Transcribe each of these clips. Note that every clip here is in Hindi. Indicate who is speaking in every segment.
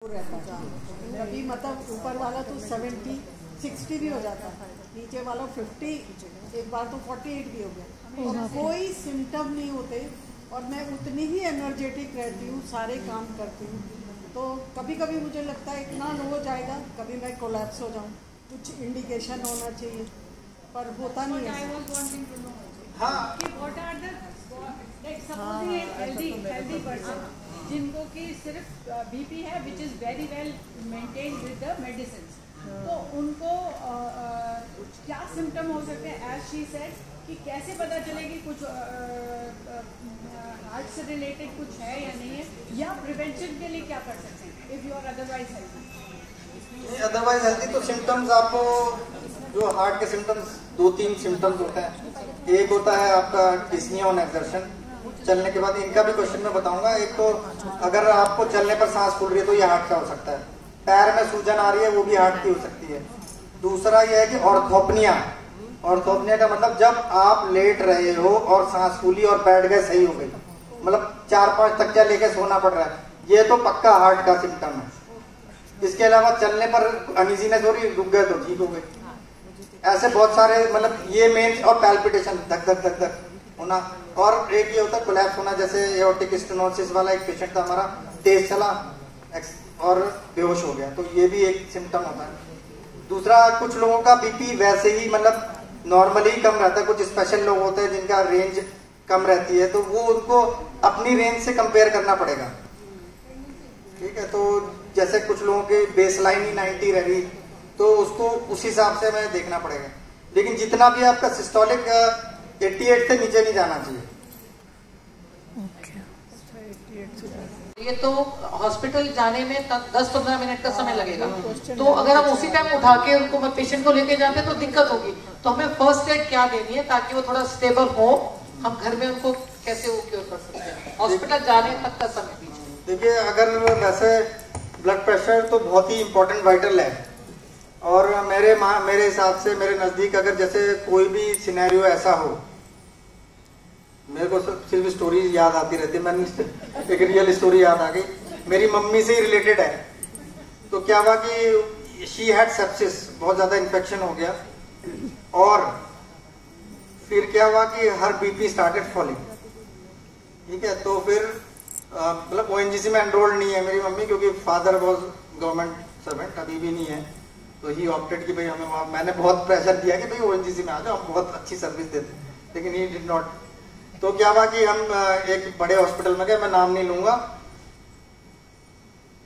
Speaker 1: रहता है। अभी मतलब ऊपर वाला तो 70 60 भी हो जाता है, नीचे वाला 50, एक बार तो 48 भी हो गया और कोई सिम्टम नहीं होते और मैं उतनी ही एनर्जेटिक रहती हूँ, सारे काम करती हूँ। तो कभी कभी मुझे लगता है इतना लो हो जाएगा, कभी मैं कोलैप्स हो जाऊँ, कुछ इंडिकेशन होना चाहिए पर होता नहीं है।
Speaker 2: हेल्दी पर्सन जिनको कि सिर्फ बीपी है which is very well maintain with the medicine, तो उनको क्या सिम्टम हो सकते हैं एज शी सेड कि कैसे पता चलेगी कुछ हार्ट से रिलेटेड कुछ है या नहीं है, या प्रिवेंशन के लिए क्या कर सकते हैं if you are otherwise healthy?
Speaker 3: Otherwise healthy तो सिम्टम्स आपको जो हार्ट के सिम्टम्स 2-3 सिम्टम्स होते हैं। एक होता है आपका डिस्निया ऑन एक्सर्शन, चलने के बाद इनका भी क्वेश्चन मैं बताऊंगा। एक तो अगर आपको चलने पर सांस फूल रही है तो ये हार्ट का हो सकता है, पैर में सूजन आ रही है वो भी हार्ट की हो सकती है। दूसरा ये है कि ऑर्थोपनिया, ऑर्थोपनिया का मतलब जब आप लेट रहे हो और सांस फूली और बैठ गए सही हो गई, मतलब 4-5 तकिया लेके सोना पड़ रहा है, ये तो पक्का हार्ट का सिम्टम है। इसके अलावा चलने पर अनइजीनेस हो रही, रुक गए तो ठीक हो गए, ऐसे बहुत सारे मतलब ये मेन। और पैल्पिटेशन, धक धक धक धक होना, और एक ये होता है कोलैप्स होना, जैसे एओर्टिक स्टेनोसिस वाला एक पेशेंट था हमारा, तेज चला और बेहोश हो गया, तो ये भी एक सिम्टम होता है। दूसरा, कुछ लोगों का बीपी वैसे ही मतलब नॉर्मली कम रहता है, कुछ स्पेशल लोग होते हैं जिनका रेंज कम रहती है, तो वो उनको अपनी रेंज से कंपेयर करना पड़ेगा, ठीक है। तो जैसे कुछ लोगों की बेसलाइन ही 90 रह रही, तो उसको उस हिसाब से हमें देखना पड़ेगा। लेकिन जितना भी आपका सिस्टोलिक 88 से नीचे नहीं जाना चाहिए।
Speaker 4: ये तो हॉस्पिटल जाने में 10-15 मिनट का समय लगेगा, तो अगर हम उसी टाइम उठा के उनको पेशेंट को लेके जाते तो दिक्कत होगी। तो हमें फर्स्ट एड क्या देनी है ताकि वो थोड़ा स्टेबल हो, हम घर में उनको कैसे वो क्योर कर सकते हैं, हॉस्पिटल जाने तक का समय दीजिए।
Speaker 3: देखिए, अगर वैसे ब्लड प्रेशर तो बहुत ही इम्पोर्टेंट वाइटल है, और मेरे हिसाब से मेरे नजदीक अगर जैसे कोई भी सिनेरियो ऐसा हो, मेरे को सिर्फ स्टोरी याद आती रहती है, मैंने एक रियल स्टोरी याद आ गई, मेरी मम्मी से ही रिलेटेड है। तो क्या हुआ कि शी हैड सेप्सिस, बहुत ज्यादा इन्फेक्शन हो गया, और फिर क्या हुआ कि हर बीपी स्टार्टेड फॉलिंग, ठीक है। तो फिर मतलब ओएनजीसी में एनरोल्ड नहीं है मेरी मम्मी, क्योंकि फादर वॉज गवर्नमेंट सर्वेंट, अभी भी नहीं है, तो ही ऑप्टेड कि भाई हमें, मैंने बहुत प्रेशर दिया कि भाई ओएनजीसी में आ जाओ, हम बहुत अच्छी सर्विस देते, लेकिन ही डिड नॉट। तो क्या हुआ कि हम एक बड़े हॉस्पिटल में गए, मैं नाम नहीं लूंगा,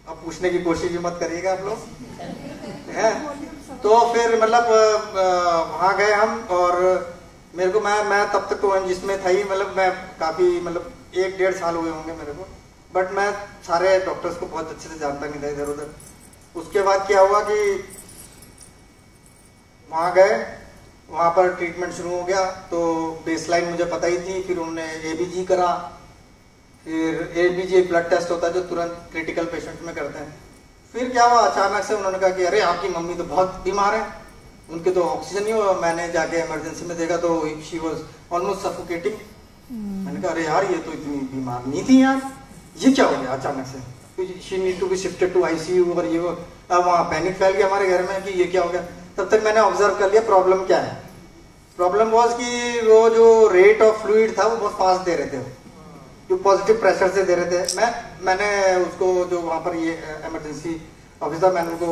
Speaker 3: अब पूछने की कोशिश भी मत करिएगा आप लोग, है। तो फिर मतलब वहां गए हम, और मेरे को मैं तब तक तो ओएनजीसी में था ही, मतलब मैं काफी मतलब 1-1.5 साल हुए होंगे मेरे को, बट मैं सारे डॉक्टर्स को बहुत अच्छे से जानता नहीं था इधर उधर। उसके बाद क्या हुआ कि वहां गए, वहां पर ट्रीटमेंट शुरू हो गया, तो बेसलाइन मुझे पता ही थी, फिर उन्होंने एबीजी करा, फिर एबीजी एक ब्लड टेस्ट होता है जो तुरंत क्रिटिकल पेशेंट में करते हैं। फिर क्या हुआ, अचानक से उन्होंने कहा कि अरे आपकी मम्मी तो बहुत बीमार है, उनके तो ऑक्सीजन नहीं हुआ। मैंने जाके इमरजेंसी में देखा तो शी वाज ऑलमोस्ट सफोकेटिंग। मैंने कहा अरे यार ये तो इतनी बीमार नहीं थी यार, ये क्या हो गया अचानक से, she need to be shifted to ICU, और ये अब वहाँ पैनिक फैल गया हमारे घर में कि ये क्या हो गया। तब तक मैंने ऑब्जर्व कर लिया प्रॉब्लम क्या है। प्रॉब्लम वाज कि वो जो रेट ऑफ फ्लूइड था वो बहुत फास्ट दे रहे थे, जो पॉजिटिव प्रेशर से दे रहे थे। मैंने उसको जो वहाँ पर ये इमरजेंसी ऑफिसर, मैंने उनको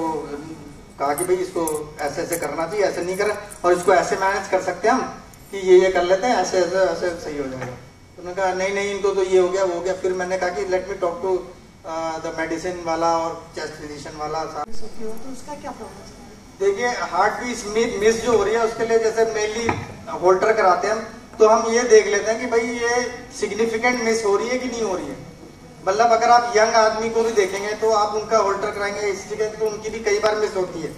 Speaker 3: कहा कि भाई इसको ऐसे ऐसे करना चाहिए, ऐसे नहीं करें, और इसको ऐसे मैनेज कर सकते हैं हम कि ये कर लेते हैं, ऐसे ऐसे ऐसे सही हो जाएगा। तो उन्होंने कहा नहीं नहीं इनको तो ये हो गया वो हो गया। फिर मैंने कहा कि let me talk to the medicine वाला और चेस्ट फिजिशियन वाला।
Speaker 1: तो उसका क्या प्रॉब्लम है?
Speaker 3: देखिए, हार्ट बीट मिस जो हो रही है उसके लिए जैसे मेनली होल्टर कराते हैं हम, तो हम ये देख लेते हैं कि भाई ये सिग्निफिकेंट मिस हो रही है कि नहीं हो रही है। मतलब अगर आप यंग आदमी को भी देखेंगे तो आप उनका होल्टर कराएंगे इस जगह, तो उनकी भी कई बार मिस होती है।